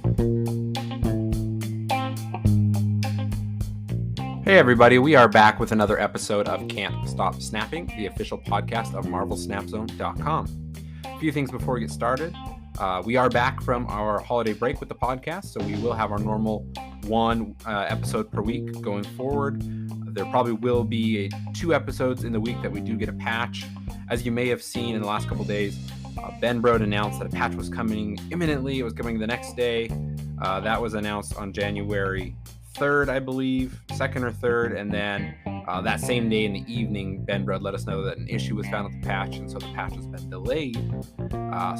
Hey everybody, we are back with another episode of Can't Stop Snapping, the official podcast of Snapzone.com. A few things before we get started. We are back from our holiday break with the podcast, so we will have our normal one episode per week going forward. There probably will be 2 episodes in the week that we do get a patch. As you may have seen in the last couple days, Benbrode announced that a patch was coming imminently. It was coming the next day. That was announced on January 3rd, I believe, 2nd or 3rd, and then that same day in the evening, Benbrode let us know that an issue was found with the patch, and so the patch has been delayed.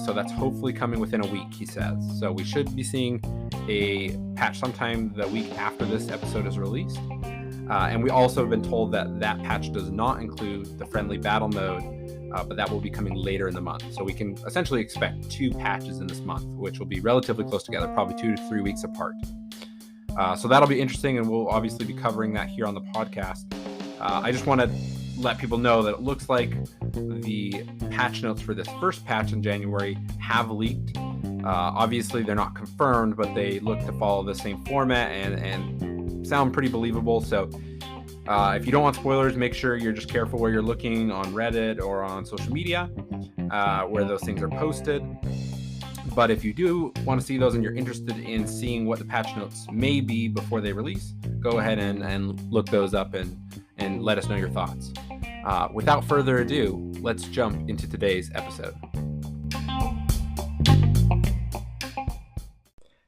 So that's hopefully coming within a week, he says. So we should be seeing a patch sometime the week after this episode is released. And we also have been told that that patch does not include the friendly battle mode, but that will be coming later in the month. So we can essentially expect 2 patches in this month, which will be relatively close together, probably 2 to 3 weeks apart. So that'll be interesting, and we'll obviously be covering that here on the podcast. I just want to let people know that it looks like the patch notes for this first patch in January have leaked. Obviously, they're not confirmed, but they look to follow the same format and sound pretty believable. So if you don't want spoilers, make sure you're just careful where you're looking on Reddit or on social media where those things are posted. But if you do want to see those and you're interested in seeing what the patch notes may be before they release, go ahead and look those up and let us know your thoughts. Without further ado, let's jump into today's episode.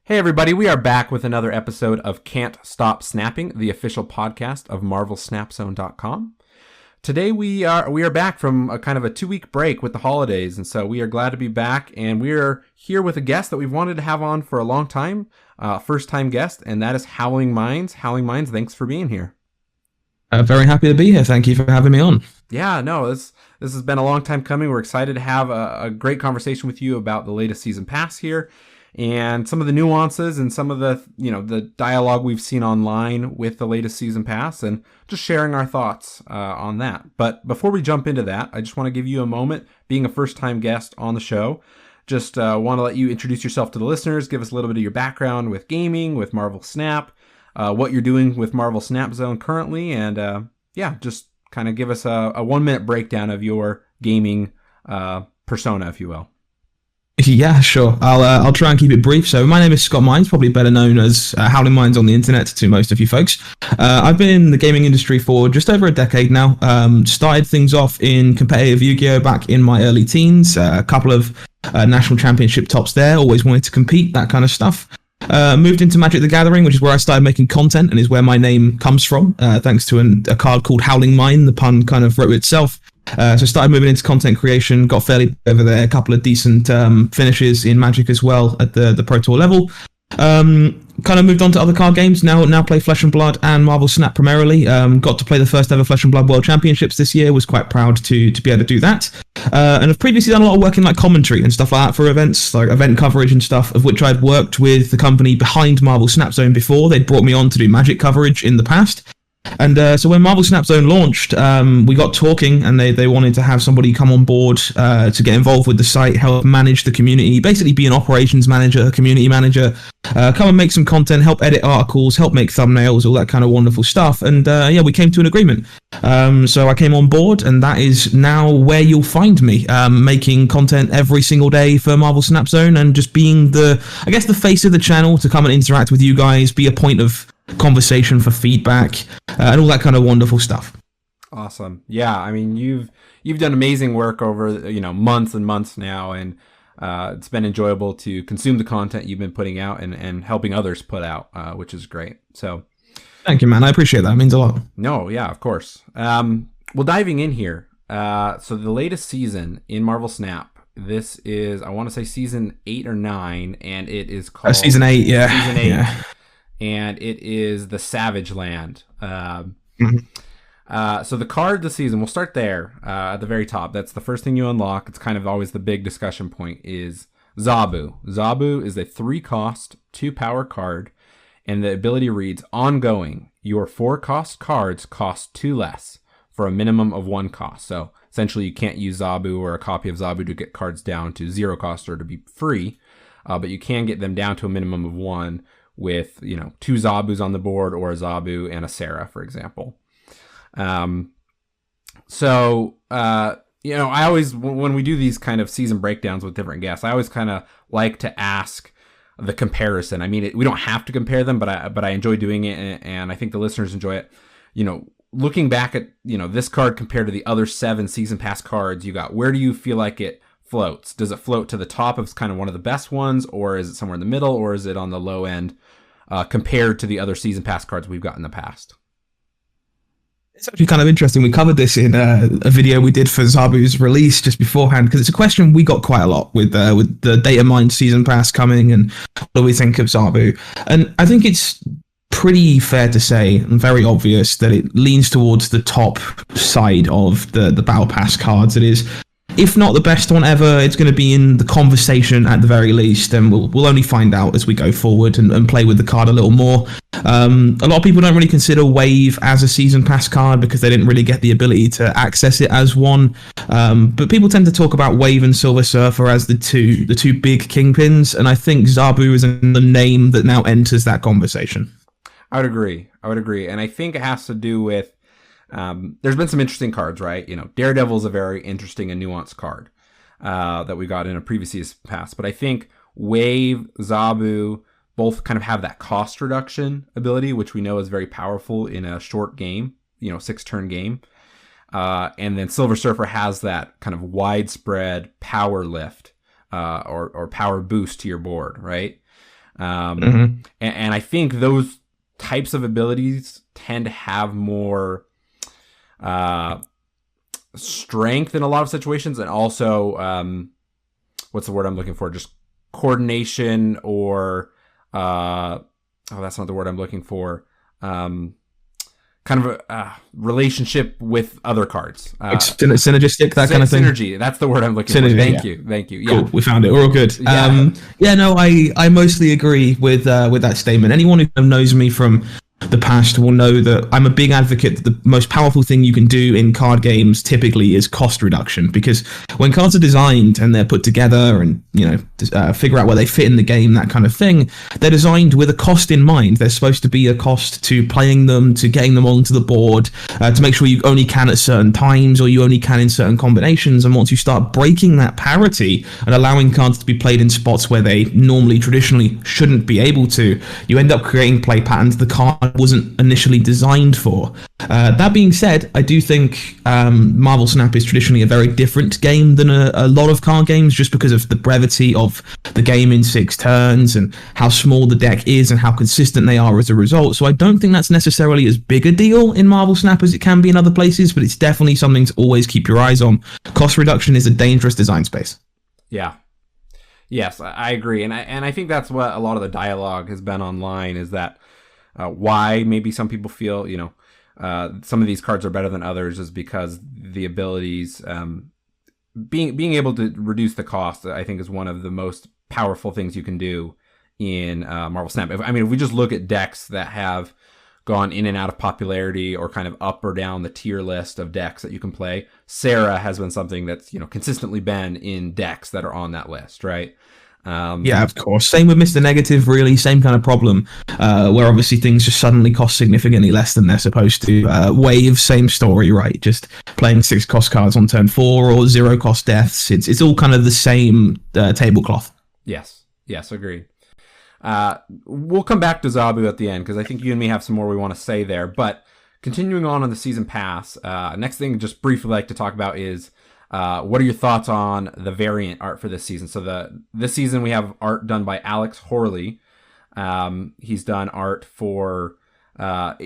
Hey everybody, we are back with another episode of Can't Stop Snapping, the official podcast of Snapzone.com. Today we are back from a kind of a 2-week break with the holidays, and so we are glad to be back, and we are here with a guest that we've wanted to have on for a long time, first-time guest, and that is HowlingMines. HowlingMines, thanks for being here. Very happy to be here. Thank you for having me on. Yeah, no, this has been a long time coming. We're excited to have a great conversation with you about the latest season pass here, and some of the nuances and some of the, the dialogue we've seen online with the latest season pass, and just sharing our thoughts on that. But before we jump into that, I just want to give you a moment, being a first-time guest on the show. Just want to let you introduce yourself to the listeners, give us a little bit of your background with gaming, with Marvel Snap, what you're doing with Marvel Snapzone currently, and just kind of give us a 1-minute breakdown of your gaming persona, if you will. Yeah, sure. I'll try and keep it brief. So my name is Scott Mines, probably better known as HowlingMines on the internet to most of you folks. I've been in the gaming industry for just over a decade now. Started things off in competitive Yu-Gi-Oh! Back in my early teens. A couple of national championship tops there. Always wanted to compete, that kind of stuff. Moved into Magic the Gathering, which is where I started making content and is where my name comes from, thanks to a card called Howling Mine. The pun kind of wrote itself. So started moving into content creation, got fairly over there, a couple of decent finishes in Magic as well at the Pro Tour level. Kind of moved on to other card games, now play Flesh and Blood and Marvel Snap primarily. Got to play the first ever Flesh and Blood World Championships this year, was quite proud to be able to do that. And I've previously done a lot of work in like commentary and stuff like that for events, like event coverage and stuff, of which I'd worked with the company behind Marvel Snapzone before. They'd brought me on to do Magic coverage in the past. And so when Marvel Snapzone launched, we got talking, and they wanted to have somebody come on board to get involved with the site, help manage the community, basically be an operations manager, a community manager, come and make some content, help edit articles, help make thumbnails, all that kind of wonderful stuff. And we came to an agreement. So I came on board, and that is now where you'll find me, making content every single day for Marvel Snapzone, and just being the face of the channel to come and interact with you guys, be a point of conversation for feedback, and all that kind of wonderful stuff. Awesome. Yeah, I mean, you've done amazing work over months and months now, and it's been enjoyable to consume the content you've been putting out and helping others put out, which is great. So thank you, man. I appreciate that. It means a lot. No, yeah, of course. Well, diving in here, so the latest season in Marvel Snap, this is, I want to say, season 8 or 9, and it is called season 8. Yeah, season 8. Yeah. And it is the Savage Land. So the card this season, we'll start there at the very top. That's the first thing you unlock. It's kind of always the big discussion point, is Zabu. Zabu is a 3-cost, 2-power card, and the ability reads, ongoing, your 4-cost cards cost 2 less for a minimum of 1 cost. So essentially you can't use Zabu or a copy of Zabu to get cards down to 0 cost or to be free. but you can get them down to a minimum of 1 with, 2 Zabus on the board, or a Zabu and a Sarah, for example. I always, when we do these kind of season breakdowns with different guests, I always kind of like to ask the comparison. I mean, we don't have to compare them, but I enjoy doing it, and I think the listeners enjoy it. Looking back at, this card compared to the other 7 season pass cards you got, where do you feel like it floats? Does it float to the top of kind of one of the best ones, or is it somewhere in the middle, or is it on the low end compared to the other season pass cards we've got in the past? It's actually kind of interesting. We covered this in a video we did for Zabu's release just beforehand, because it's a question we got quite a lot with the Data Mine season pass coming, and what do we think of Zabu? And I think it's pretty fair to say, and very obvious, that it leans towards the top side of the Battle Pass cards. It is, if not the best one ever, it's going to be in the conversation at the very least, and we'll only find out as we go forward and play with the card a little more. A lot of people don't really consider Wave as a season pass card because they didn't really get the ability to access it as one. But people tend to talk about Wave and Silver Surfer as the two big kingpins, and I think Zabu is the name that now enters that conversation. I would agree, and I think it has to do with there's been some interesting cards, right? Daredevil's a very interesting and nuanced card that we got in a previous season pass. But I think Wave, Zabu both kind of have that cost reduction ability, which we know is very powerful in a short game, 6-turn game. And then Silver Surfer has that kind of widespread power lift or power boost to your board, right? And I think those types of abilities tend to have more strength in a lot of situations, and also what's the word I'm looking for, just coordination, or that's not the word I'm looking for, kind of a relationship with other cards, synergistic, that kind of thing. Synergy, that's the word I'm looking for. Thank you. Yeah, cool. We found it, we're all good. I mostly agree with that statement. Anyone who knows me from the past will know that I'm a big advocate that the most powerful thing you can do in card games typically is cost reduction, because when cards are designed and they're put together and figure out where they fit in the game, that kind of thing, they're designed with a cost in mind. There's supposed to be a cost to playing them, to getting them onto the board, to make sure you only can at certain times, or you only can in certain combinations. And once you start breaking that parity and allowing cards to be played in spots where they normally traditionally shouldn't be able to, you end up creating play patterns the card wasn't initially designed for. That being said, I do think Marvel Snap is traditionally a very different game than a lot of card games, just because of the brevity of the game in 6 turns and how small the deck is and how consistent they are as a result. So I don't think that's necessarily as big a deal in Marvel Snap as it can be in other places, but it's definitely something to always keep your eyes on. Cost reduction is a dangerous design space. Yeah. Yes, I agree. And I think that's what a lot of the dialogue has been online, is that why maybe some people feel, some of these cards are better than others is because the abilities, being able to reduce the cost, I think, is one of the most powerful things you can do in Marvel Snap. If we just look at decks that have gone in and out of popularity, or kind of up or down the tier list of decks that you can play, Sarah has been something that's consistently been in decks that are on that list, right? Yeah, of course. Same with Mr. Negative, really. Same kind of problem, where obviously things just suddenly cost significantly less than they're supposed to. Wave, same story, right? Just playing 6 cost cards on turn 4, or 0 cost deaths. It's all kind of the same tablecloth. Yes, agreed. We'll come back to Zabu at the end, because I think you and me have some more we want to say there. But continuing on the season pass, next thing just briefly like to talk about is what are your thoughts on the variant art for this season? So this season we have art done by Alex Horley. He's done art for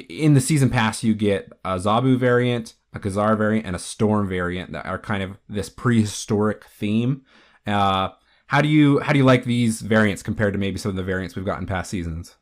in the season pass you get a Zabu variant, a Khazar variant, and a Storm variant that are kind of this prehistoric theme. How do you like these variants compared to maybe some of the variants we've got in past seasons?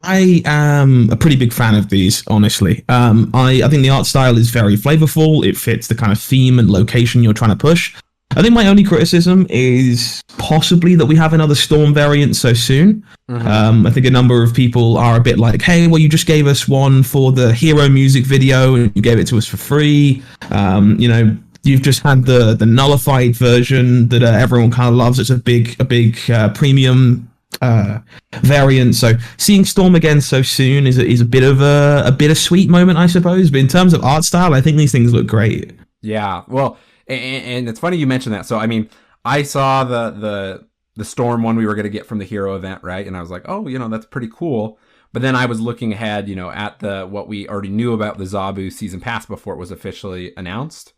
I am a pretty big fan of these, honestly. I think the art style is very flavorful. It fits the kind of theme and location you're trying to push. I think my only criticism is possibly that we have another Storm variant so soon. I think a number of people are a bit like, hey, well, you just gave us one for the Hero music video and you gave it to us for free. You've just had the nullified version that everyone kind of loves. It's a big premium variant. So seeing Storm again so soon is a bit of a bittersweet moment, I suppose. But in terms of art style, I think these things look great. Yeah, well, and it's funny you mentioned that. So I mean, I saw the Storm one we were going to get from the Hero event, right? And I was like, oh, that's pretty cool. But then I was looking ahead, at what we already knew about the Zabu season pass before it was officially announced.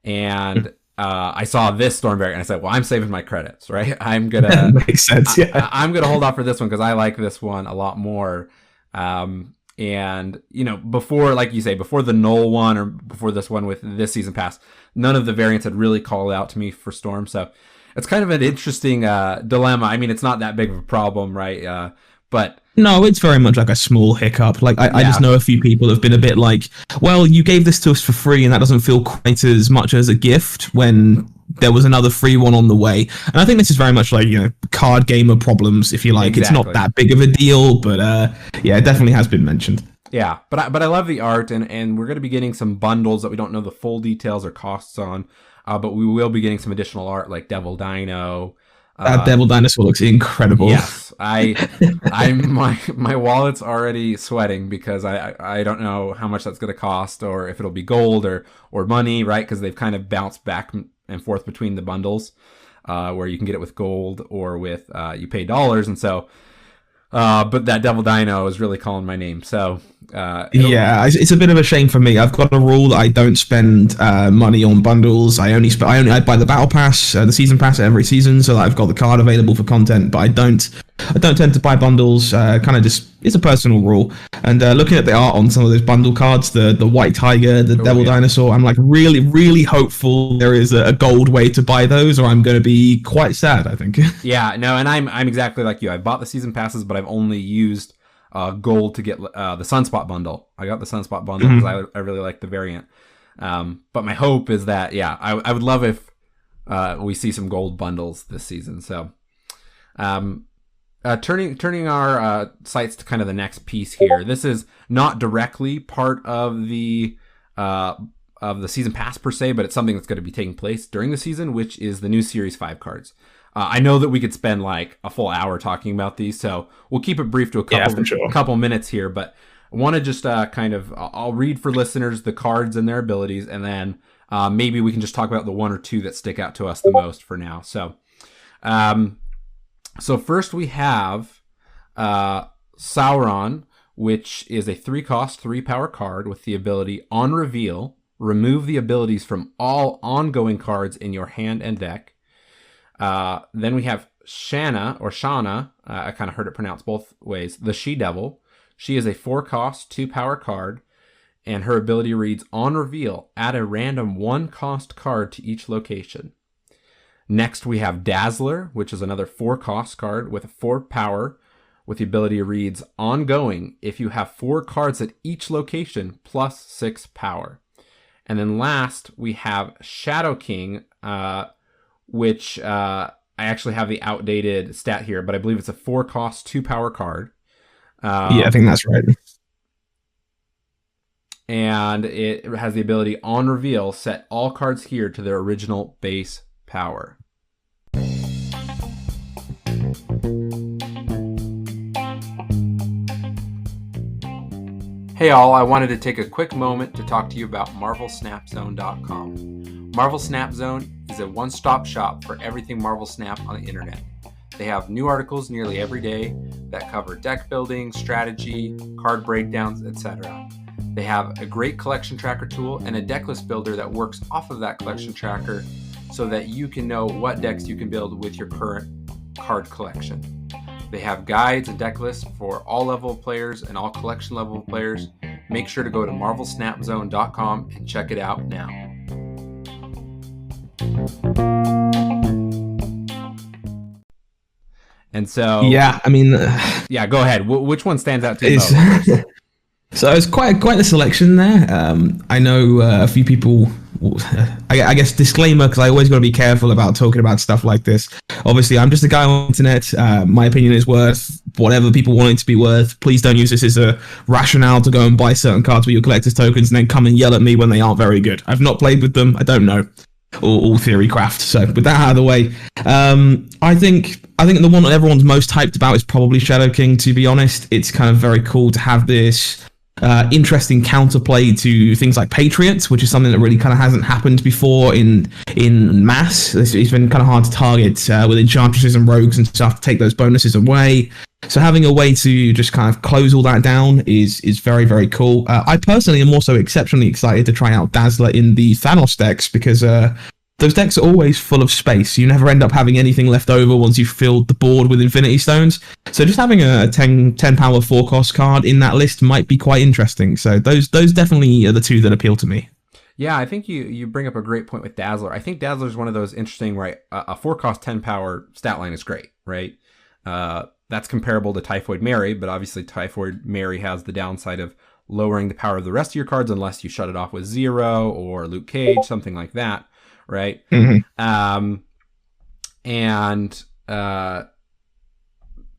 And I saw this Storm variant, and I said, well, I'm saving my credits, right? I'm going to... Makes sense, yeah. I'm going to hold off for this one because I like this one a lot more. And, before, like you say, before the Null one or before this one with this season pass, none of the variants had really called out to me for Storm. So it's kind of an interesting dilemma. I mean, it's not that big of a problem, right? But... No, it's very much like a small hiccup. Like I just know a few people have been a bit like, well, you gave this to us for free and that doesn't feel quite as much as a gift when there was another free one on the way. And I think this is very much like, card gamer problems, if you like. Exactly. It's not that big of a deal, but yeah, it definitely has been mentioned. Yeah, but I love the art, and we're going to be getting some bundles that we don't know the full details or costs on, but we will be getting some additional art like Devil Dino. That Devil Dinosaur looks incredible. Yes, my wallet's already sweating because I don't know how much that's going to cost or if it'll be gold or money, right? Because they've kind of bounced back and forth between the bundles, where you can get it with gold or with you pay dollars, and so. But that Devil Dino is really calling my name. So yeah, it's a bit of a shame for me. I've got a rule that I don't spend money on bundles. I buy the battle pass, the season pass every season, so that I've got the card available for content. But I don't tend to buy bundles. Kind of just it's a personal rule. And looking at the art on some of those bundle cards, the White Tiger, the Devil Dinosaur, I'm like really, really hopeful there is a gold way to buy those, or I'm going to be quite sad, I think. Yeah, no, and I'm exactly like you. I bought the season passes, but I've only used gold to get the Sunspot bundle. I got the Sunspot bundle because I really like the variant. But my hope is that, yeah, I would love if we see some gold bundles this season. So turning our sights to kind of the next piece here. This is not directly part of the season pass per se, but it's something that's going to be taking place during the season, which is the new Series 5 cards. I know that we could spend like a full hour talking about these, so we'll keep it brief to a couple minutes here, but I want to just I'll read for listeners the cards and their abilities, and then maybe we can just talk about the one or two that stick out to us the most for now. So first we have Sauron, which is a 3-cost, 3-power card with the ability on reveal, remove the abilities from all ongoing cards in your hand and deck. Then we have Shana, I kind of heard it pronounced both ways, the She-Devil. She is a 4-cost, 2-power card, and her ability reads, on reveal, add a random 1-cost card to each location. Next we have Dazzler, which is another 4-cost card with a 4-power, with the ability reads, ongoing, if you have 4 cards at each location, plus 6 power. And then last, we have Shadow King, which I actually have the outdated stat here, but I believe it's a 4-cost, 2-power card. Yeah, I think that's right. And it has the ability, on reveal, set all cards here to their original base power. Hey all, I wanted to take a quick moment to talk to you about MarvelSnapZone.com. Marvel Snap Zone is a one-stop shop for everything Marvel Snap on the internet. They have new articles nearly every day that cover deck building, strategy, card breakdowns, etc. They have a great collection tracker tool and a deck list builder that works off of that collection tracker so that you can know what decks you can build with your current card collection. They have guides and deck lists for all level of players and all collection level of players. Make sure to go to MarvelSnapZone.com and check it out now. And so, yeah, I mean, yeah, go ahead. Which one stands out to you most? So it's quite a selection there. I know a few people I guess disclaimer, because I always got to be careful about talking about stuff like this. Obviously, I'm just a guy on the internet. My opinion is worth whatever people want it to be worth. Please don't use this as a rationale to go and buy certain cards with your collector's tokens and then come and yell at me when they aren't very good. I've not played with them. I don't know. All theory craft. So with that out of the way, I think the one that everyone's most hyped about is probably Shadow King. To be honest, it's kind of very cool to have this interesting counterplay to things like Patriots, which is something that really kind of hasn't happened before in mass. It's been kind of hard to target with Enchantress and Rogues and stuff to take those bonuses away. So having a way to just kind of close all that down is very, very cool. I personally am also exceptionally excited to try out Dazzler in the Thanos decks, because those decks are always full of space. You never end up having anything left over once you've filled the board with Infinity Stones. So just having a 10 power 4 cost card in that list might be quite interesting. So those definitely are the two that appeal to me. Yeah, I think you bring up a great point with Dazzler. I think Dazzler is one of those interesting, right? A 4 cost 10 power stat line is great, right? That's comparable to Typhoid Mary, but obviously Typhoid Mary has the downside of lowering the power of the rest of your cards unless you shut it off with Zero or Luke Cage, something like that, right? Mm-hmm.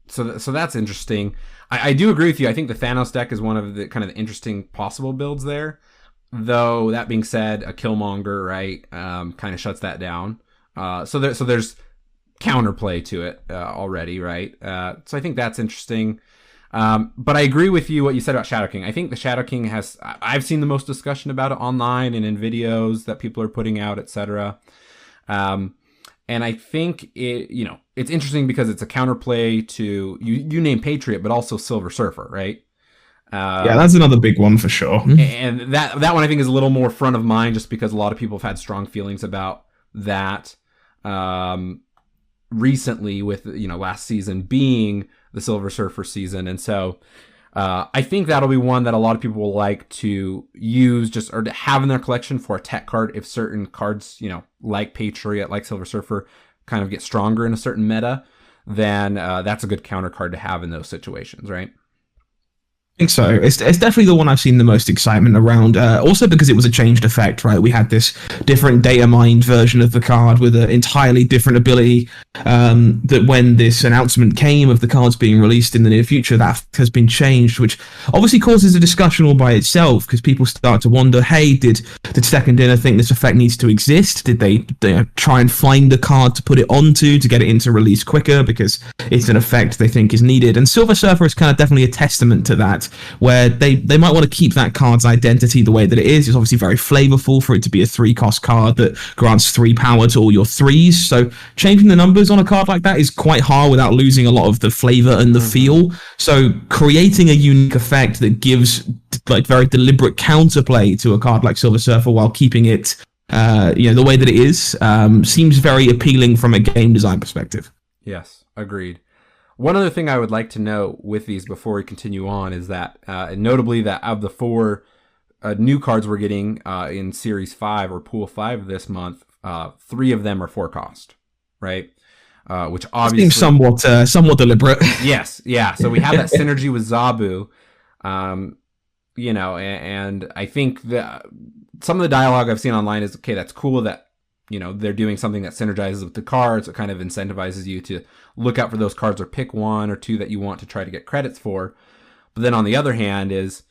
So that's interesting. I do agree with you. I think the Thanos deck is one of the kind of interesting possible builds there. Though that being said, a Killmonger, right, kind of shuts that down. So there's counterplay to it already, right? So I think that's interesting. But I agree with you what you said about Shadow King. I think the Shadow King I've seen the most discussion about it online and in videos that people are putting out, etc. And I think it's interesting because it's a counterplay to you name Patriot, but also Silver Surfer, right? Yeah, that's another big one for sure. And that one I think is a little more front of mind just because a lot of people have had strong feelings about that. Recently with last season being the Silver Surfer season, and so I think that'll be one that a lot of people will like to use or to have in their collection for a tech card if certain cards like Patriot, like Silver Surfer kind of get stronger in a certain meta, then that's a good counter card to have in those situations, right? I think so. It's definitely the one I've seen the most excitement around. Also because it was a changed effect, right? We had this different data mined version of the card with an entirely different ability. That when this announcement came of the cards being released in the near future, that has been changed, which obviously causes a discussion all by itself because people start to wonder: hey, did Second Dinner think this effect needs to exist? Did they try and find a card to put it onto to get it into release quicker because it's an effect they think is needed? And Silver Surfer is kind of definitely a testament to that, where they might want to keep that card's identity the way that it is. It's obviously very flavorful for it to be a 3-cost card that grants 3 power to all your 3s. So changing the numbers on a card like that is quite hard without losing a lot of the flavor and the feel. So creating a unique effect that gives like very deliberate counterplay to a card like Silver Surfer while keeping it the way that it is seems very appealing from a game design perspective. Yes, agreed. One other thing I would like to know with these before we continue on is that, notably, that of the 4 new cards we're getting in Series 5 or Pool 5 this month, 3 of them are 4 cost, right? Which obviously seems somewhat deliberate. Yes, yeah. So we have that synergy with Zabu, and I think that some of the dialogue I've seen online is, okay, that's cool that they're doing something that synergizes with the cards. It kind of incentivizes you to look out for those cards or pick 1 or 2 that you want to try to get credits for. But then on the other hand is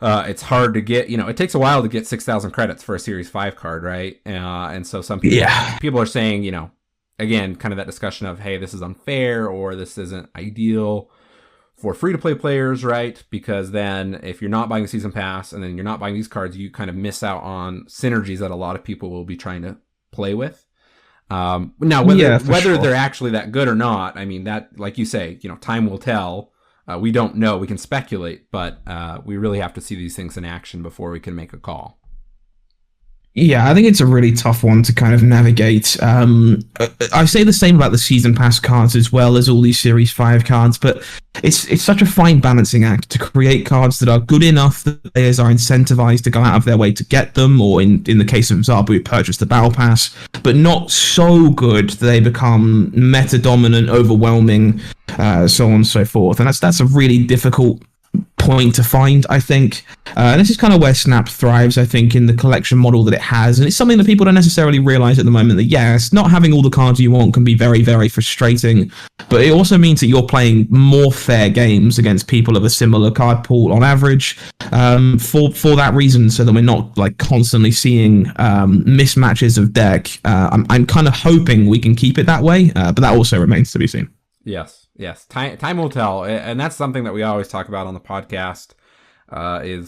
it's hard to get, it takes a while to get 6,000 credits for a Series 5 card, right? And so some people are saying, again, kind of that discussion of, hey, this is unfair or this isn't ideal for free-to-play players, right? Because then if you're not buying the season pass and then you're not buying these cards, you kind of miss out on synergies that a lot of people will be trying to play with. Now, whether they're actually that good or not, I mean, that, like you say, time will tell. We don't know. We can speculate, but we really have to see these things in action before we can make a call. Yeah, I think it's a really tough one to kind of navigate. I say the same about the Season Pass cards as well as all these Series 5 cards, but it's such a fine balancing act to create cards that are good enough that players are incentivized to go out of their way to get them, or in the case of Zabu, purchase the Battle Pass, but not so good that they become meta-dominant, overwhelming, so on and so forth. And that's a really difficult point to find, I think. And this is kind of where Snap thrives, I think, in the collection model that it has. And it's something that people don't necessarily realize at the moment that, yes, not having all the cards you want can be very, very frustrating. But it also means that you're playing more fair games against people of a similar card pool on average, for that reason, so that we're not like constantly seeing mismatches of deck. I'm kind of hoping we can keep it that way, but that also remains to be seen. Yes. Time will tell, and that's something that we always talk about on the podcast.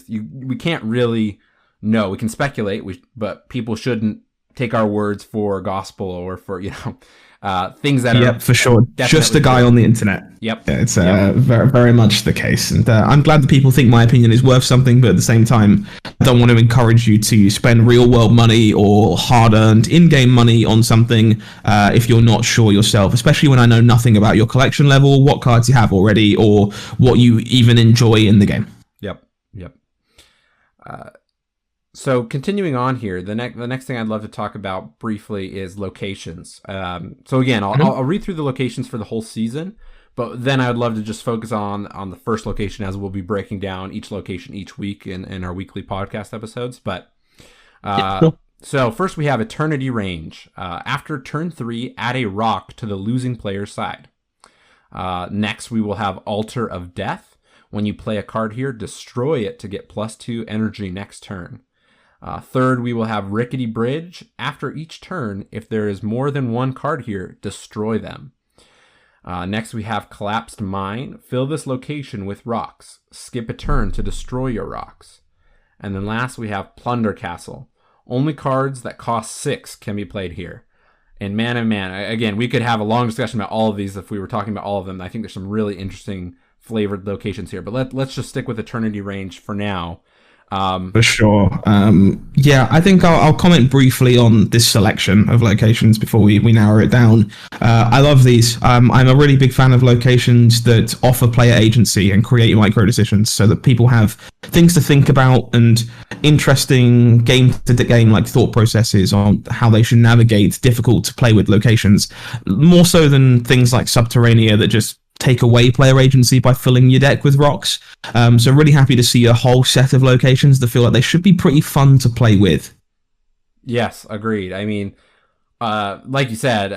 We can't really know. We can speculate, but people shouldn't take our words for gospel or for things that are for sure. Just a guy on the internet. Yep, it's very, very much the case, and I'm glad that people think my opinion is worth something. But at the same time, I don't want to encourage you to spend real world money or hard earned in game money on something if you're not sure yourself. Especially when I know nothing about your collection level, what cards you have already, or what you even enjoy in the game. Yep. So continuing on here, the next thing I'd love to talk about briefly is locations. So again, I'll read through the locations for the whole season, but then I would love to just focus on the first location, as we'll be breaking down each location each week in our weekly podcast episodes. But so first we have Eternity Range. After turn 3, add a rock to the losing player's side. Next we will have Altar of Death. When you play a card here, destroy it to get +2 energy next turn. Third, we will have Rickety Bridge. After each turn, if there is more than one card here, destroy them. Next, we have Collapsed Mine. Fill this location with rocks. Skip a turn to destroy your rocks. And then last, we have Plunder Castle. Only cards that cost 6 can be played here. And man, again, we could have a long discussion about all of these if we were talking about all of them. I think there's some really interesting flavored locations here, but let's just stick with Eternity Range for now. For sure. I think I'll comment briefly on this selection of locations before we narrow it down. I love these. I'm a really big fan of locations that offer player agency and create micro decisions so that people have things to think about and interesting game to game like thought processes on how they should navigate difficult to play with locations, more so than things like Subterranea that just take away player agency by filling your deck with rocks. So really happy to see a whole set of locations that feel like they should be pretty fun to play with. Yes, agreed. I mean, like you said,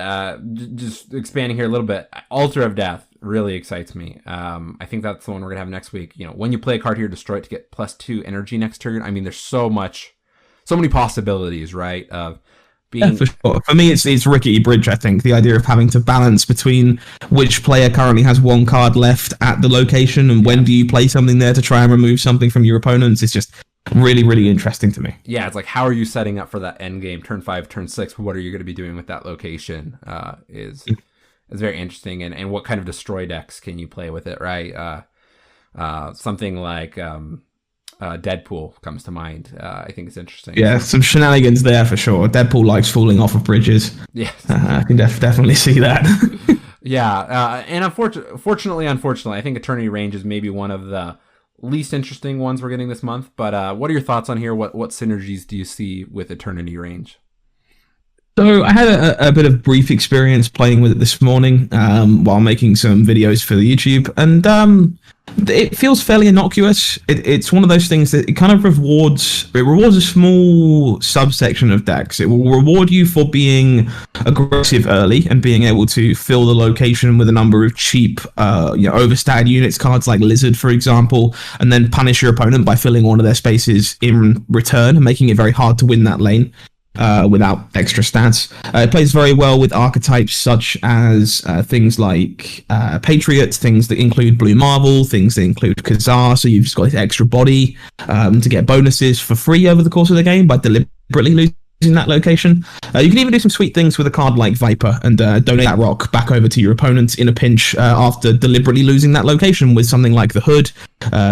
just expanding here a little bit, Altar of Death really excites me. I think that's the one we're going to have next week. When you play a card here, destroy it to get +2 energy next turn. I mean, there's so many possibilities, right? For sure. For me, it's Rickety Bridge, I think. The idea of having to balance between which player currently has one card left at the location and when do you play something there to try and remove something from your opponents. It's just really, really interesting to me. Yeah, it's like, how are you setting up for that end game? Turn 5, turn 6, what are you going to be doing with that location is very interesting. And what kind of destroy decks can you play with it, right? Something like... Deadpool comes to mind. I think it's interesting. Yeah, some shenanigans there for sure. Deadpool likes falling off of bridges. Yes. I can definitely see that. Yeah, and unfortunately, I think Eternity Range is maybe one of the least interesting ones we're getting this month. But what are your thoughts on here? What synergies do you see with Eternity Range? So I had a bit of brief experience playing with it this morning while making some videos for the YouTube, and it feels fairly innocuous. It's one of those things that it kind of rewards a small subsection of decks. It will reward you for being aggressive early and being able to fill the location with a number of cheap overstated units, cards like Lizard, for example, and then punish your opponent by filling one of their spaces in return and making it very hard to win that lane. Without extra stats. It plays very well with archetypes such as things like Patriot, things that include Blue Marvel, things that include Khazar, so you've just got this extra body to get bonuses for free over the course of the game by deliberately losing that location. You can even do some sweet things with a card like Viper and donate that rock back over to your opponent in a pinch after deliberately losing that location with something like the Hood,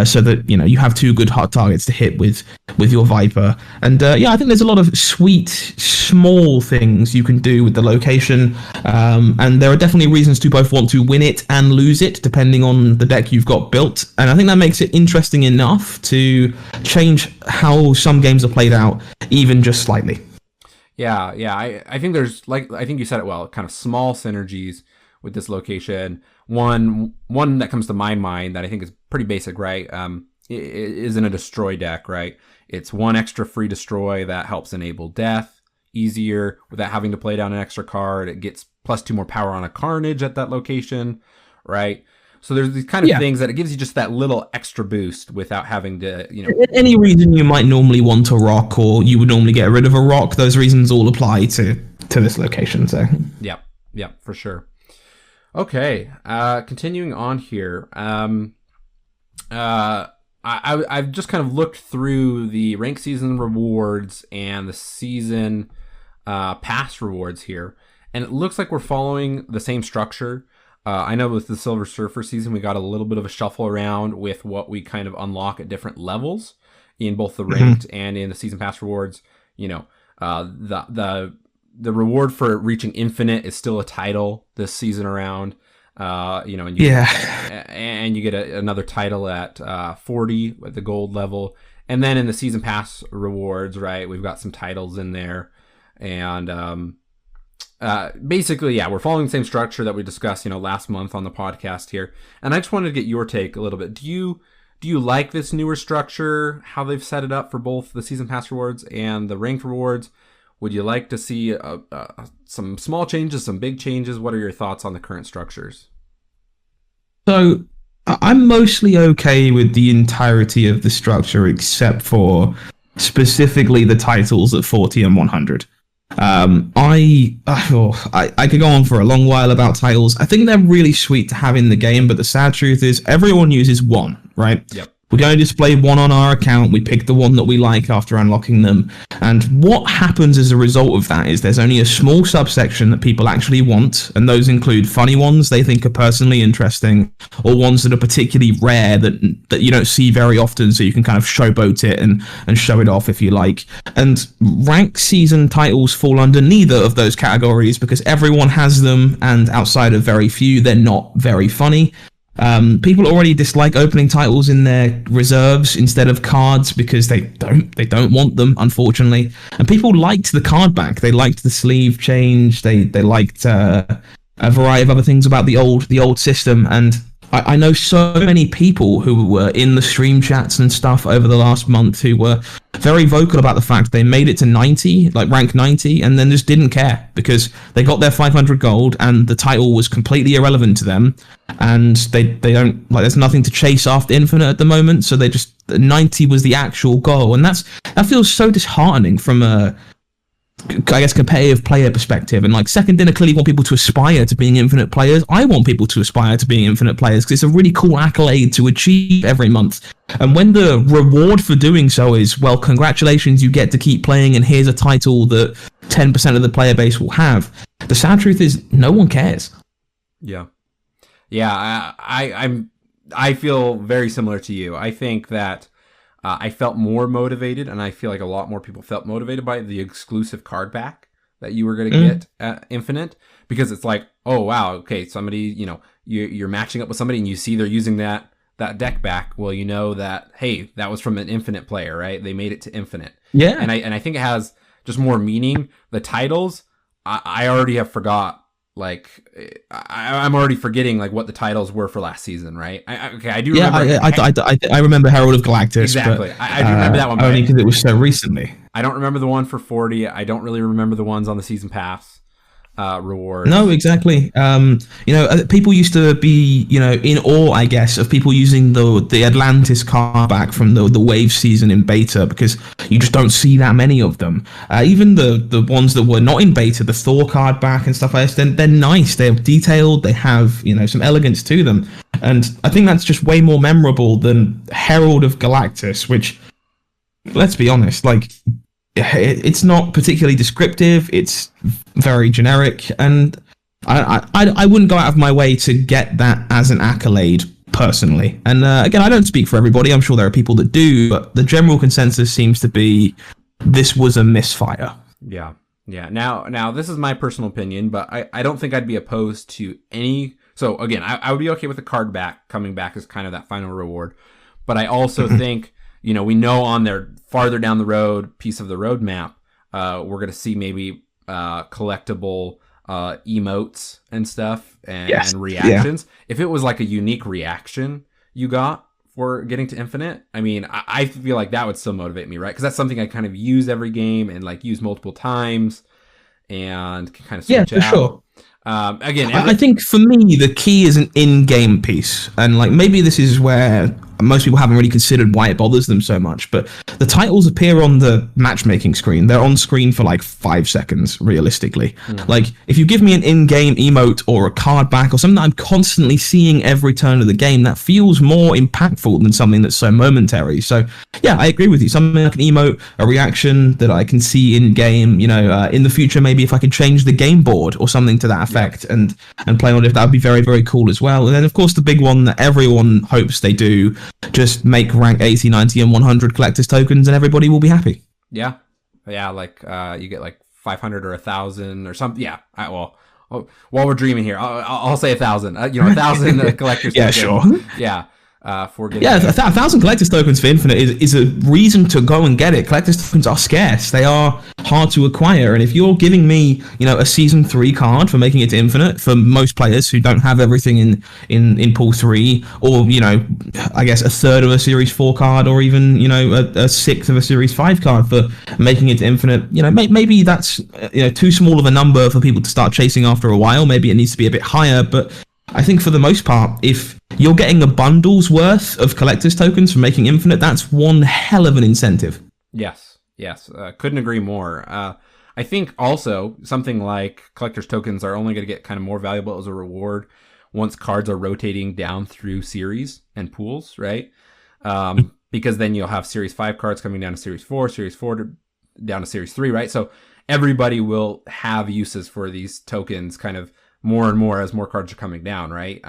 so that you have two good hot targets to hit with your Viper. And I think there's a lot of sweet small things you can do with the location, and there are definitely reasons to both want to win it and lose it depending on the deck you've got built, and I think that makes it interesting enough to change how some games are played out even just slightly. Yeah. I think there's, I think you said it well, kind of small synergies with this location. One that comes to my mind that I think is pretty basic, right? isn't a destroy deck, right? It's one extra free destroy that helps enable death easier without having to play down an extra card. It gets +2 more power on a carnage at that location, right? So there's these kind of things that it gives you just that little extra boost without having to, Any reason you might normally want a rock, or you would normally get rid of a rock, those reasons all apply to this location. So yeah, for sure. Okay, continuing on here. I've just kind of looked through the rank season rewards and the season pass rewards here, and it looks like we're following the same structure. I know with the Silver Surfer season, we got a little bit of a shuffle around with what we kind of unlock at different levels in both the ranked and in the season pass rewards. The reward for reaching infinite is still a title this season around. And you get another title at 40 at the gold level, and then in the season pass rewards, right, we've got some titles in there, and basically, we're following the same structure that we discussed, last month on the podcast here. And I just wanted to get your take a little bit. Do you like this newer structure, how they've set it up for both the season pass rewards and the ranked rewards? Would you like to see some small changes, some big changes? What are your thoughts on the current structures? So I'm mostly okay with the entirety of the structure, except for specifically the titles at 40 and 100. I could go on for a long while about titles. I think they're really sweet to have in the game, but the sad truth is everyone uses one, right? Yep. We're going to display one on our account. We pick the one that we like after unlocking them. And what happens as a result of that is there's only a small subsection that people actually want. And those include funny ones they think are personally interesting, or ones that are particularly rare that you don't see very often. So you can kind of showboat it and show it off if you like. And rank season titles fall under neither of those categories because everyone has them. And outside of very few, they're not very funny. People already dislike opening titles in their reserves instead of cards because they don't want them, unfortunately. And people liked the card back. They liked the sleeve change. They liked a variety of other things about the old system. And I know so many people who were in the stream chats and stuff over the last month who were very vocal about the fact they made it to 90, like rank 90, and then just didn't care because they got their 500 gold and the title was completely irrelevant to them, and they don't, like, there's nothing to chase after infinite at the moment, so 90 was the actual goal, and that feels so disheartening from a, I guess, competitive player perspective. And like Second Dinner clearly want people to aspire to being infinite players. I want people to aspire to being infinite players because it's a really cool accolade to achieve every month. And when the reward for doing so is, well, congratulations, you get to keep playing and here's a title that 10% of the player base will have, the sad truth is no one cares. Yeah. I feel very similar to you. I think that I felt more motivated, and I feel like a lot more people felt motivated by the exclusive card back that you were going to get at Infinite, because it's like, oh wow, okay, somebody, you're matching up with somebody and you see they're using that deck back. Well, you know that, hey, that was from an Infinite player, right? They made it to Infinite. Yeah. And I think it has just more meaning. The titles, I already have forgot. Like, I'm already forgetting like what the titles were for last season, right? I do remember. Yeah, I remember Herald of Galactus. Exactly, but, I do remember that one. Only because it was so recently. I don't remember the one for 40. I don't really remember the ones on the season pass rewards. No, exactly. People used to be, in awe, I guess, of people using the Atlantis card back from the Wave season in beta, because you just don't see that many of them. Even the ones that were not in beta, the Thor card back and stuff like this, they're nice. They're detailed. They have, some elegance to them. And I think that's just way more memorable than Herald of Galactus, which, let's be honest, like, it's not particularly descriptive. It's very generic, and I wouldn't go out of my way to get that as an accolade personally. And again, I don't speak for everybody. I'm sure there are people that do, but the general consensus seems to be this was a misfire. Yeah. Now this is my personal opinion, but I don't think I'd be opposed to any. So again, I would be okay with the card back coming back as kind of that final reward, but I also think, we know on their farther down the road piece of the roadmap, we're going to see maybe collectible emotes and stuff and reactions. Yeah. If it was like a unique reaction you got for getting to Infinite. I mean, I feel like that would still motivate me, right? Because that's something I kind of use every game and like use multiple times and can kind of switch out. Sure. Again, I think for me, the key is an in-game piece. And like maybe this is where most people haven't really considered why it bothers them so much, but the titles appear on the matchmaking screen. They're on screen for like 5 seconds, realistically. Like, if you give me an in-game emote or a card back or something that I'm constantly seeing every turn of the game, that feels more impactful than something that's so momentary. So, yeah, I agree with you. Something like an emote, a reaction that I can see in-game, in the future, maybe if I could change the game board or something to that effect and play on it, that would be very, very cool as well. And then, of course, the big one that everyone hopes they do, just make rank 80, 90, and 100 collector's tokens and everybody will be happy. Yeah, like you get like 500 or 1,000 or something. Yeah, while we're dreaming here, I'll say 1,000. 1,000 collector's tokens. Sure. Yeah. For getting 1,000 collector's tokens for Infinite is a reason to go and get it. Collector's tokens are scarce. They are hard to acquire. And if you're giving me, a Season 3 card for making it to Infinite, for most players who don't have everything in Pool 3, or, I guess a third of a Series 4 card, or even, a sixth of a Series 5 card for making it to Infinite, maybe that's, too small of a number for people to start chasing after a while. Maybe it needs to be a bit higher, but I think for the most part, if you're getting a bundle's worth of collector's tokens for making Infinite, that's one hell of an incentive. Yes. Couldn't agree more. I think also something like collector's tokens are only going to get kind of more valuable as a reward once cards are rotating down through series and pools, right? Because then you'll have Series 5 cards coming down to Series 4, Series 4 down to Series 3, right? So everybody will have uses for these tokens kind of more and more as more cards are coming down, right?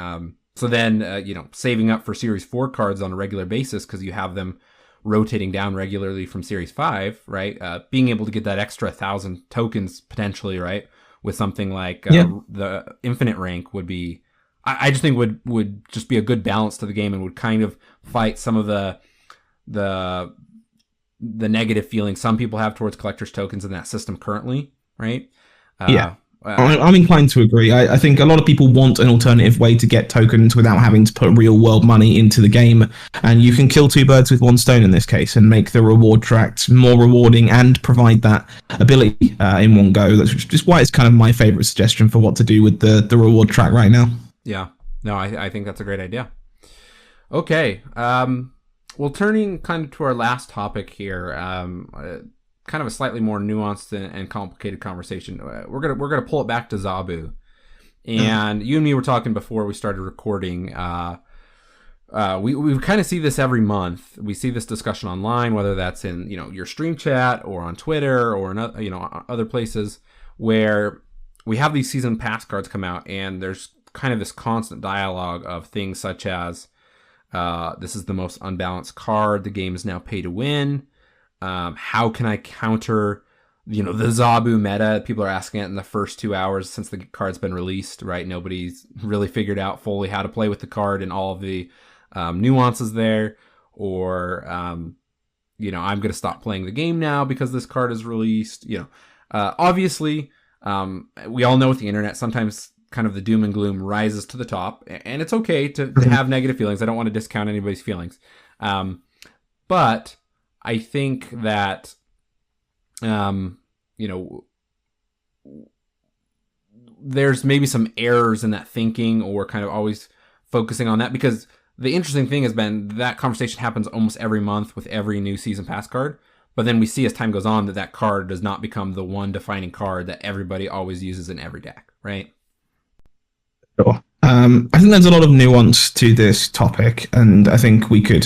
So then, saving up for Series 4 cards on a regular basis because you have them rotating down regularly from Series 5, right? Being able to get that extra 1,000 tokens potentially, right? With something like the Infinite rank would be, I just think would just be a good balance to the game and would kind of fight some of the negative feelings some people have towards collector's tokens in that system currently, right? I'm inclined to agree. I think a lot of people want an alternative way to get tokens without having to put real world money into the game. And you can kill two birds with one stone in this case and make the reward tracks more rewarding and provide that ability in one go. That's just why it's kind of my favorite suggestion for what to do with the reward track right now. Yeah. No, I think that's a great idea. Okay. Well, turning kind of to our last topic here, kind of a slightly more nuanced and complicated conversation. We're gonna pull it back to Zabu, and you and me were talking before we started recording. We kind of see this every month. We see this discussion online, whether that's in your stream chat or on Twitter or in other places where we have these season pass cards come out, and there's kind of this constant dialogue of things such as this is the most unbalanced card. The game is now pay to win. How can I counter, the Zabu meta? People are asking it in the first 2 hours since the card's been released, right? Nobody's really figured out fully how to play with the card and all of the nuances there. Or, I'm going to stop playing the game now because this card is released. Obviously, we all know with the internet, sometimes kind of the doom and gloom rises to the top. And it's okay to have negative feelings. I don't want to discount anybody's feelings. But I think that, there's maybe some errors in that thinking or kind of always focusing on that, because the interesting thing has been that conversation happens almost every month with every new season pass card. But then we see as time goes on that card does not become the one defining card that everybody always uses in every deck, right? Sure. I think there's a lot of nuance to this topic, and I think we could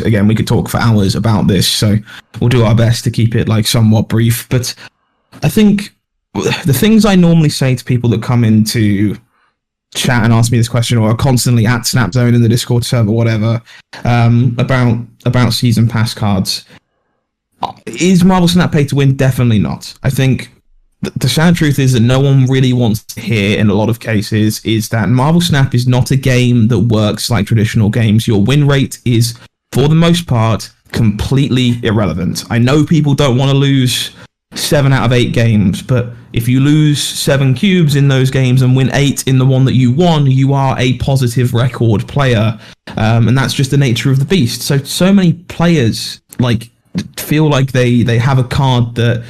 talk for hours about this, so we'll do our best to keep it somewhat brief. But I think the things I normally say to people that come into chat and ask me this question, or are constantly at Snapzone in the Discord server, whatever, about season pass cards, is Marvel Snap pay to win? Definitely not. I think the sad truth is that no one really wants to hear in a lot of cases is that Marvel Snap is not a game that works like traditional games. Your win rate is, for the most part, completely irrelevant. I know people don't want to lose 7 out of 8 games, but if you lose 7 cubes in those games and win 8 in the one that you won, you are a positive record player, and that's just the nature of the beast. So many players like feel like they have a card that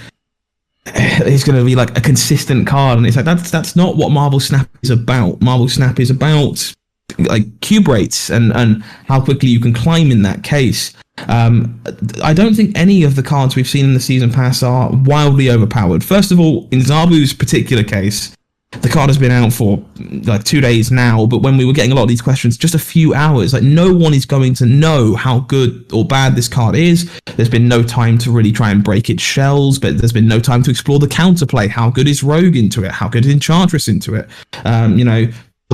is going to be like a consistent card, and it's like that's not what Marvel Snap is about. Marvel Snap is about like cube rates and how quickly you can climb in that case. I don't think any of the cards we've seen in the season pass are wildly overpowered. First of all, in Zabu's particular case, the card has been out for like 2 days now, but when we were getting a lot of these questions, just a few hours, like no one is going to know how good or bad this card is. There's been no time to really try and break its shells, but there's been no time to explore the counterplay. How good is Rogue into it? How good is Enchantress into it?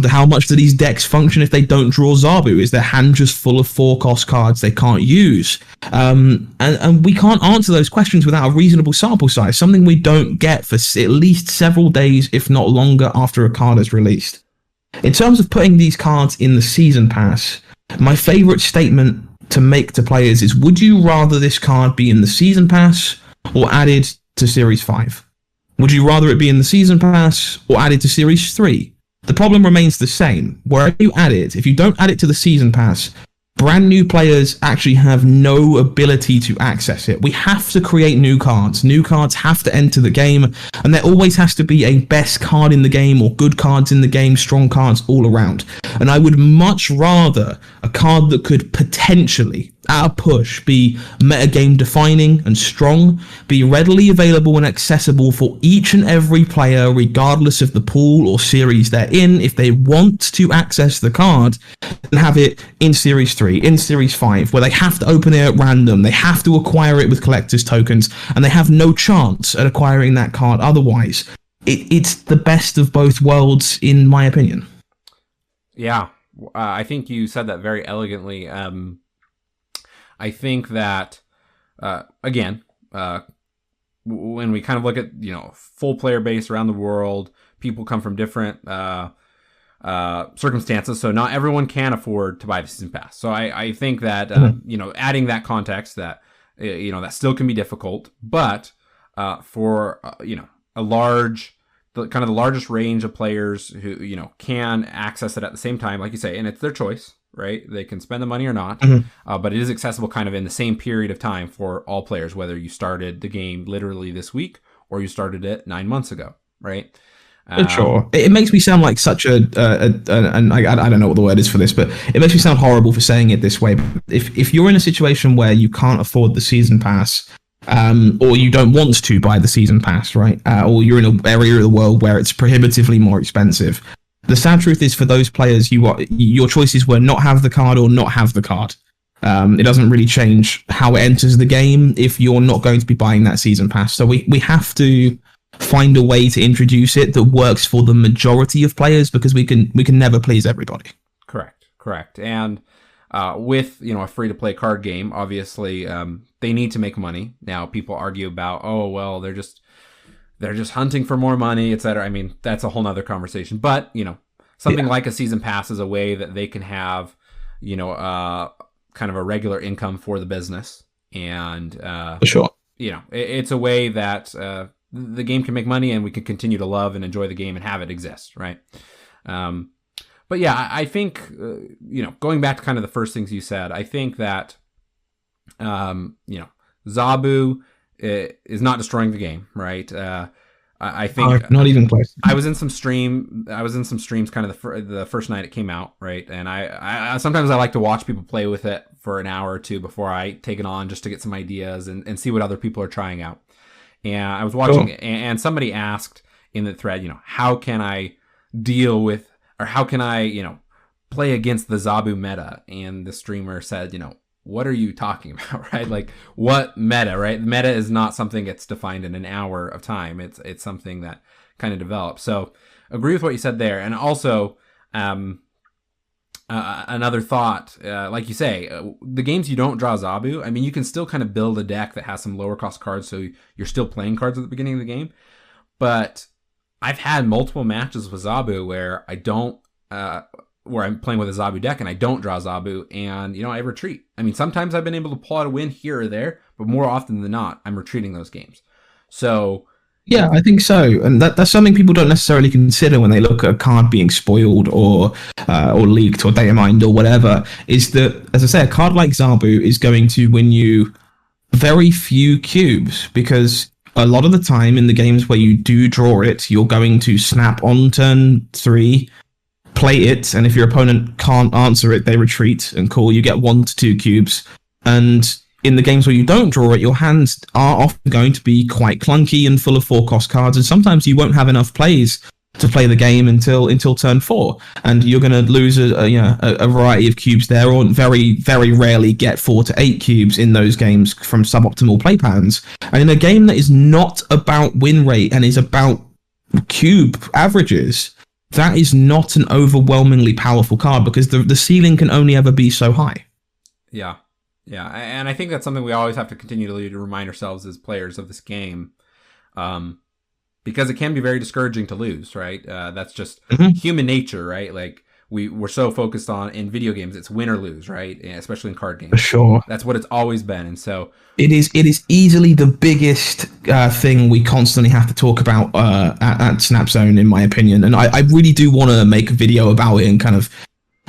How much do these decks function if they don't draw Zabu? Is their hand just full of 4-cost cards they can't use? And we can't answer those questions without a reasonable sample size, something we don't get for at least several days, if not longer, after a card is released. In terms of putting these cards in the Season Pass, my favourite statement to make to players is, would you rather this card be in the Season Pass or added to Series 5? Would you rather it be in the Season Pass or added to Series 3? The problem remains the same. Wherever you add it, if you don't add it to the Season Pass, brand new players actually have no ability to access it. We have to create new cards. New cards have to enter the game, and there always has to be a best card in the game or good cards in the game, strong cards all around. And I would much rather a card that could potentially, at a push, be metagame defining and strong, be readily available and accessible for each and every player, regardless of the pool or series they're in, if they want to access the card, and have it in Series 3, in Series 5, where they have to open it at random, they have to acquire it with collector's tokens, and they have no chance at acquiring that card otherwise. It's the best of both worlds, in my opinion. Yeah, I think you said that very elegantly. I think that, again, when we kind of look at, full player base around the world, people come from different circumstances, so not everyone can afford to buy the Season Pass. So I think that, adding that context, that, that still can be difficult, but for, a large, the largest range of players who, can access it at the same time, like you say, and it's their choice, right? They can spend the money or not, but it is accessible kind of in the same period of time for all players, whether you started the game literally this week or you started it 9 months ago, right? Sure. It makes me sound like such and I don't know what the word is for this, but it makes me sound horrible for saying it this way. If you're in a situation where you can't afford the Season Pass, or you don't want to buy the Season Pass, right? Or you're in an area of the world where it's prohibitively more expensive. The sad truth is, for those players, your choices were not have the card or not have the card. It doesn't really change how it enters the game if you're not going to be buying that Season Pass. So we have to find a way to introduce it that works for the majority of players, because we can never please everybody. Correct. And with a free-to-play card game, obviously they need to make money. Now people argue about, oh well, they're just hunting for more money, etc. I mean, that's a whole nother conversation. But something like a Season Pass is a way that they can have kind of a regular income for the business, and for sure, it's a way that the game can make money, and we can continue to love and enjoy the game and have it exist, right? But yeah, I think, going back to kind of the first things you said, I think that, Zabu is not destroying the game, right? I think not even close. I was in some streams kind of the first night it came out, right? And I sometimes I like to watch people play with it for an hour or two before I take it on, just to get some ideas and see what other people are trying out. And I was watching it, and somebody asked in the thread, how can I deal with, or how can I, play against the Zabu meta? And the streamer said, what are you talking about, right? Like, what meta, right? Meta is not something that's defined in an hour of time. It's something that kind of develops. So agree with what you said there. And also, another thought, like you say, the games you don't draw Zabu, I mean, you can still kind of build a deck that has some lower cost cards, so you're still playing cards at the beginning of the game. But I've had multiple matches with Zabu where where I'm playing with a Zabu deck and I don't draw Zabu, and I retreat. I mean, sometimes I've been able to pull out a win here or there, but more often than not, I'm retreating those games. So Yeah, I think so, and that's something people don't necessarily consider when they look at a card being spoiled or leaked or data mined or whatever. Is that, as I say, a card like Zabu is going to win you very few cubes, because a lot of the time in the games where you do draw it, you're going to snap on turn 3, play it, and if your opponent can't answer it, they retreat and call. You get 1 to 2 cubes, and in the games where you don't draw it, your hands are often going to be quite clunky and full of 4-cost cards, and sometimes you won't have enough plays to play the game until turn 4, and you're going to lose a variety of cubes there, or very, very rarely get 4 to 8 cubes in those games from suboptimal play patterns. And in a game that is not about win rate and is about cube averages, that is not an overwhelmingly powerful card, because the ceiling can only ever be so high. Yeah. Yeah, and I think that's something we always have to continue to remind ourselves as players of this game, because it can be very discouraging to lose, right? That's just human nature, right? Like, we're so focused on, in video games, it's win or lose, right? Especially in card games. For sure. That's what it's always been, and so... It is easily the biggest thing we constantly have to talk about at Snapzone, in my opinion, and I really do want to make a video about it and kind of,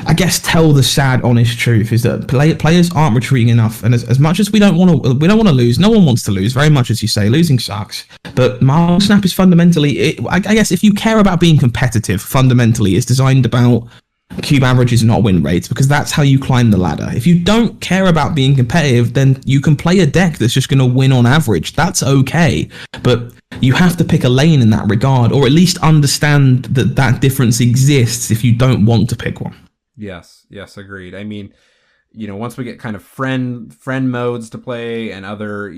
I guess, tell the sad, honest truth, is that players aren't retreating enough, and as much as we don't want to lose, no one wants to lose. Very much as you say, losing sucks. But Marvel Snap is fundamentally, I guess, if you care about being competitive, fundamentally, it's designed about cube averages, not win rates, because that's how you climb the ladder. If you don't care about being competitive, then you can play a deck that's just going to win on average. That's okay, but you have to pick a lane in that regard, or at least understand that difference exists if you don't want to pick one. Yes, agreed. I mean, once we get kind of friend modes to play and other,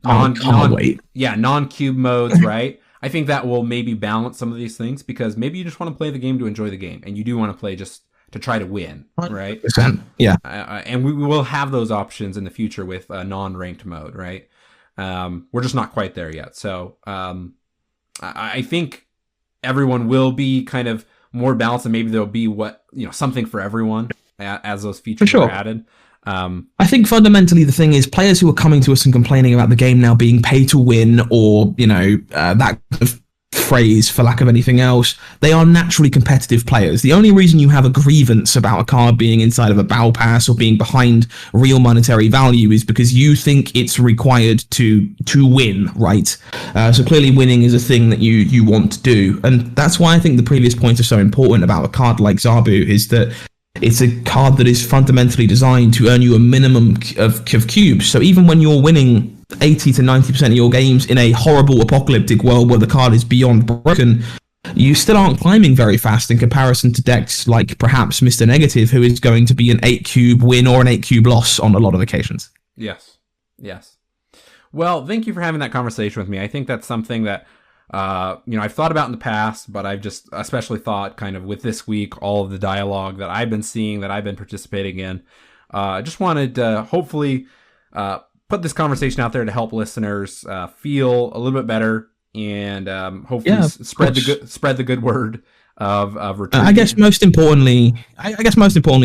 non-cube modes, right? I think that will maybe balance some of these things, because maybe you just want to play the game to enjoy the game, and you do want to play just to try to win, right? 100%. Yeah. And we will have those options in the future with a non-ranked mode, right? We're just not quite there yet. So I think everyone will be kind of more balanced, and maybe there'll be something for everyone as those features are added. I think fundamentally the thing is, players who are coming to us and complaining about the game now being pay to win, or that kind of phrase, for lack of anything else, they are naturally competitive players. The only reason you have a grievance about a card being inside of a battle pass or being behind real monetary value is because you think it's required to win, right? So clearly winning is a thing that you want to do, and that's why I think the previous points are so important about a card like Zabu, is that it's a card that is fundamentally designed to earn you a minimum of cubes. So even when you're winning 80 to 90% of your games in a horrible apocalyptic world where the card is beyond broken, you still aren't climbing very fast in comparison to decks like perhaps Mr. Negative, who is going to be an 8-cube win or an 8-cube loss on a lot of occasions. Yes. Well, thank you for having that conversation with me. I think that's something that I've thought about in the past, but I've just especially thought kind of with this week, all of the dialogue that I've been seeing, that I've been participating in. I just wanted to hopefully put this conversation out there to help listeners feel a little bit better, and hopefully spread the good word of retreat. I guess most importantly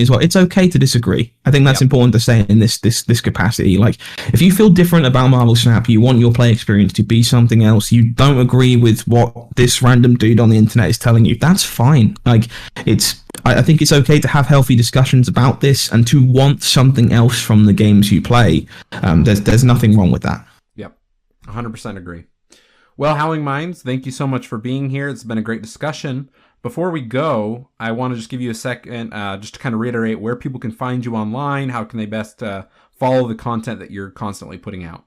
as well, it's okay to disagree. I think that's important to say in this capacity. Like, if you feel different about Marvel Snap, you want your play experience to be something else, you don't agree with what this random dude on the internet is telling you, that's fine. Like, I think it's okay to have healthy discussions about this and to want something else from the games you play. There's nothing wrong with that. Yep, 100% agree. Well, HowlingMines, thank you so much for being here. It's been a great discussion. Before we go, I want to just give you a second just to kind of reiterate where people can find you online. How can they best follow the content that you're constantly putting out?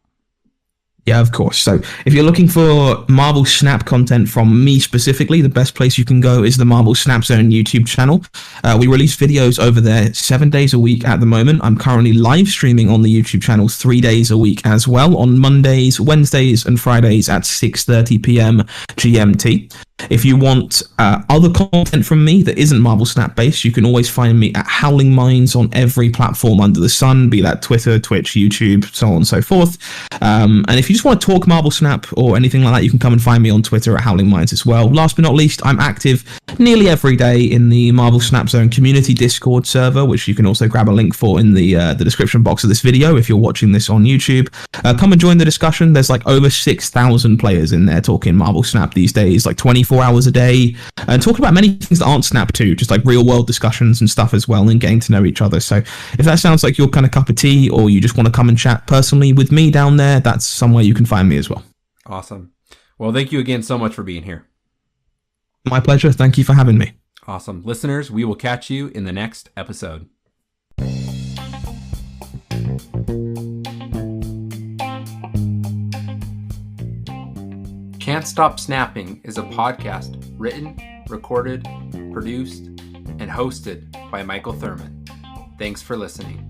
Yeah, of course. So if you're looking for Marvel Snap content from me specifically, the best place you can go is the Marvel Snapzone YouTube channel. We release videos over there 7 days a week at the moment. I'm currently live streaming on the YouTube channel 3 days a week as well, on Mondays, Wednesdays, and Fridays at 6:30 p.m. GMT. If you want other content from me that isn't Marvel Snap based, you can always find me at HowlingMines on every platform under the sun, be that Twitter, Twitch, YouTube, so on and so forth. And if you just want to talk Marvel Snap or anything like that, you can come and find me on Twitter at HowlingMines as well. Last but not least, I'm active nearly every day in the Marvel Snapzone community Discord server, which you can also grab a link for in the description box of this video if you're watching this on YouTube. Come and join the discussion. There's like over 6,000 players in there talking Marvel Snap these days, like 24 hours a day, and talking about many things that aren't Snap too, just like real world discussions and stuff as well, and getting to know each other. So if that sounds like your kind of cup of tea, or you just want to come and chat personally with me down there, that's somewhere you can find me as well. Awesome. Well, thank you again so much for being here. My pleasure. Thank you for having me. Awesome. Listeners, we will catch you in the next episode. Can't Stop Snapping is a podcast written, recorded, produced, and hosted by Michael Thurman. Thanks for listening.